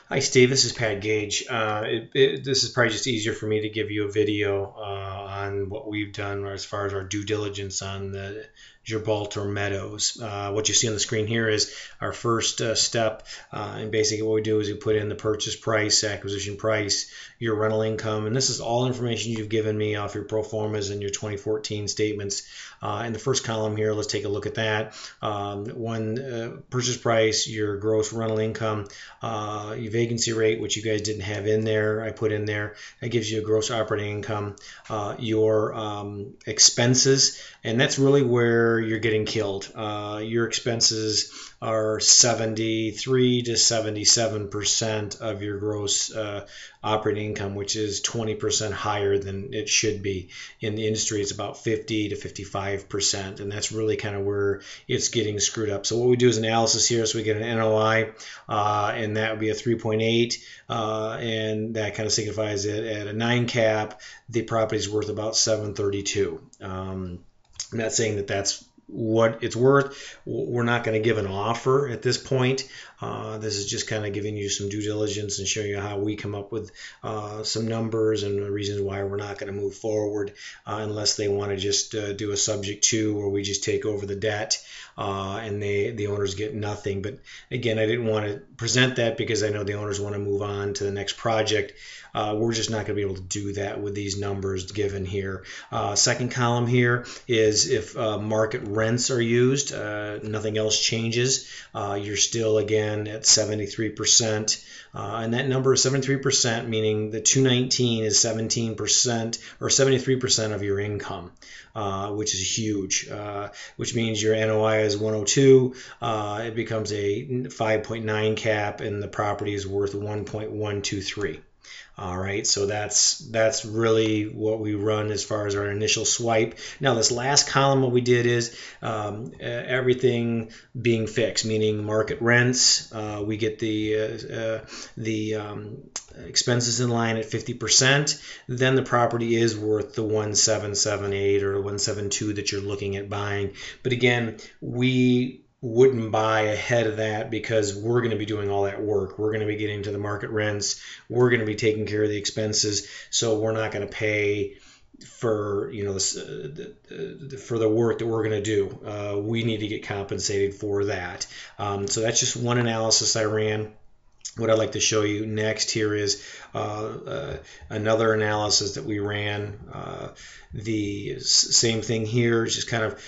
Hi, Steve. This is Pat Gage. This is probably just easier for me to give you a video on what we've done as far as our due diligence on the Gibraltar Meadows. What you see on the screen here is our first step, and basically what we do is we put in the purchase price, acquisition price, your rental income, and this is all information you've given me off your pro formas and your 2014 statements. In the first column here, let's take a look at that. Purchase price, your gross rental income, your vacancy rate, which you guys didn't have in there, I put in there. That gives you a gross operating income, your expenses, and that's really where you're getting killed. Your expenses are 73 to 77% of your gross operating income, which is 20% higher than it should be. In the industry, it's about 50 to 55%, and that's really kind of where it's getting screwed up. So what we do is analysis here, so we get an NOI, and that would be a 3.8, and that kind of signifies it at a 9 cap. The property is worth about 732. I'm not saying that that's what it's worth. We're not going to give an offer at this point. This is just kind of giving you some due diligence and showing you how we come up with some numbers and the reasons why we're not going to move forward unless they want to just do a subject to, where we just take over the debt and the owners get nothing. But again, I didn't want to present that because I know the owners want to move on to the next project. We're just not going to be able to do that with these numbers given here. Second column here is if market rents are used, nothing else changes. You're still again at 73%, and that number is 73%, meaning the 219 is 17% or 73% of your income, which is huge, which means your NOI is 102. It becomes a 5.9 cap, and the property is worth 1.123. All right, so that's really what we run as far as our initial swipe. Now this last column, what we did is everything being fixed, meaning market rents. We get the expenses in line at 50%. Then the property is worth the 1778 or 172 that you're looking at buying. But again, we wouldn't buy ahead of that because we're going to be doing all that work. We're going to be getting to the market rents. We're going to be taking care of the expenses. So we're not going to pay for for the work that we're going to do. We need to get compensated for that. So that's just one analysis I ran. What I'd like to show you next here is another analysis that we ran. The same thing here, just kind of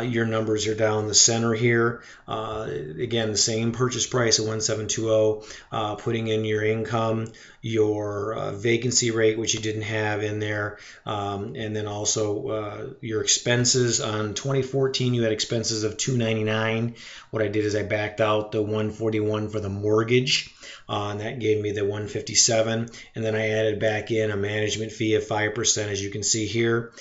your numbers are down the center here. Again, the same purchase price of 1720, putting in your income, your vacancy rate, which you didn't have in there, and then also your expenses. On 2014, you had expenses of 299. What I did is I backed out the 141 for the mortgage. And that gave me the 157, and then I added back in a management fee of 5%, as you can see here,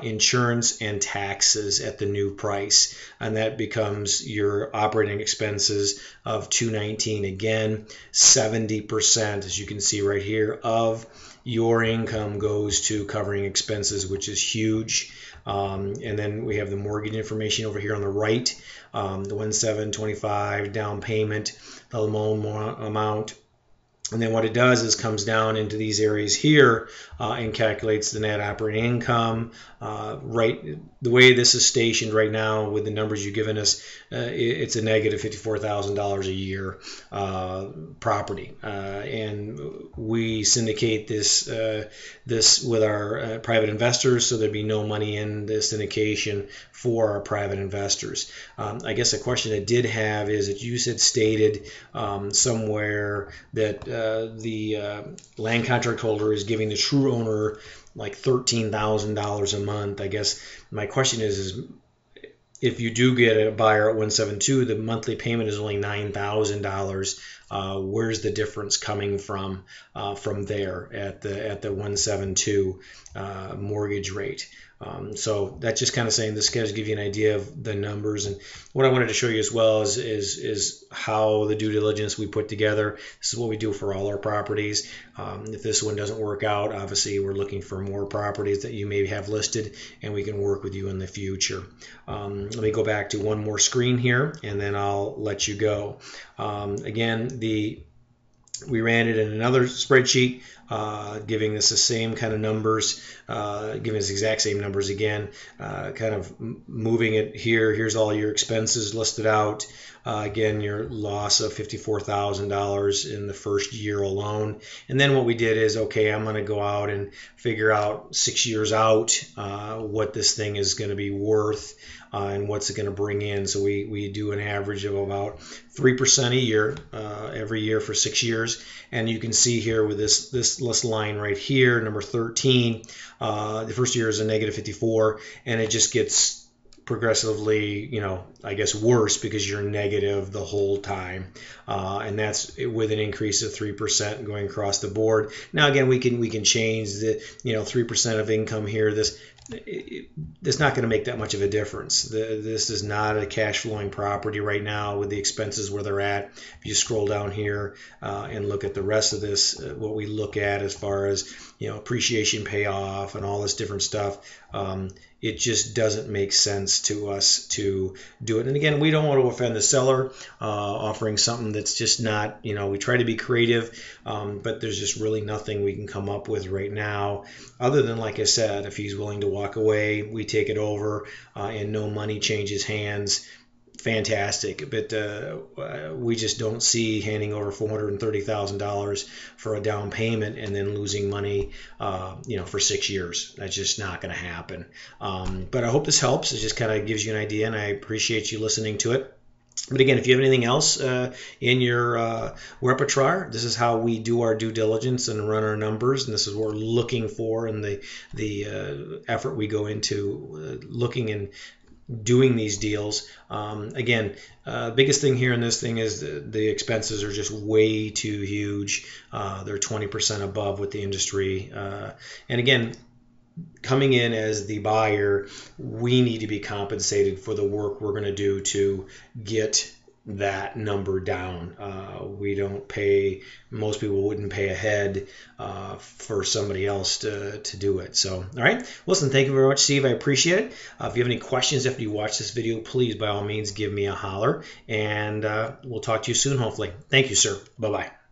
insurance and taxes at the new price, and that becomes your operating expenses of 219. Again, 70%, as you can see right here, of your income goes to covering expenses, which is huge. And then we have the mortgage information over here on the right, the 1725 down payment, the loan amount. And then what it does is comes down into these areas here and calculates the net operating income. Right, the way this is stationed right now with the numbers you've given us, it's a negative $54,000 a year property, and we syndicate this with our private investors, so there'd be no money in the syndication for our private investors. I guess a question I did have is that you had stated somewhere that the land contract holder is giving the true owner like $13,000 a month. I guess my question is if you do get a buyer at 172, the monthly payment is only $9,000. Where's the difference coming from there at the 172 mortgage rate? So that's just kind of saying this gives you an idea of the numbers. And what I wanted to show you as well is how the due diligence we put together. This is what we do for all our properties. If this one doesn't work out, obviously we're looking for more properties that you may have listed, and we can work with you in the future. Let me go back to one more screen here, and then I'll let you go. Again, the We ran it in another spreadsheet, giving us the same kind of numbers, giving us the exact same numbers again, kind of moving it here. Here's all your expenses listed out. Again, your loss of $54,000 in the first year alone. And then what we did is, okay, I'm going to go out and figure out 6 years out what this thing is going to be worth and what's it going to bring in. So we do an average of about 3% a year, every year for 6 years. And you can see here with this list line right here, number 13, the first year is a negative 54, and it just gets progressively, I guess worse because you're negative the whole time, and that's with an increase of 3% going across the board. Now again, we can change the 3% of income here. It's not going to make that much of a difference. This is not a cash flowing property right now with the expenses where they're at. If you scroll down here and look at the rest of this, what we look at as far as appreciation payoff and all this different stuff, it just doesn't make sense to us to do it. And again, we don't want to offend the seller, offering something that's just not, we try to be creative, but there's just really nothing we can come up with right now, other than, like I said, if he's willing to walk away, we take it over, and no money changes hands. Fantastic, but we just don't see handing over $430,000 for a down payment and then losing money, for 6 years. That's just not going to happen. But I hope this helps. It just kind of gives you an idea, and I appreciate you listening to it. But again, if you have anything else in your repertoire, this is how we do our due diligence and run our numbers, and this is what we're looking for in the effort we go into looking and doing these deals. Again, biggest thing here in this thing is the expenses are just way too huge. They're 20% above what the industry. And again, coming in as the buyer, we need to be compensated for the work we're going to do to get that number down. We don't pay, most people wouldn't pay ahead for somebody else to do it. So, all right. Listen, thank you very much, Steve. I appreciate it. If you have any questions after you watch this video, please, by all means, give me a holler, and we'll talk to you soon, hopefully. Thank you, sir. Bye-bye.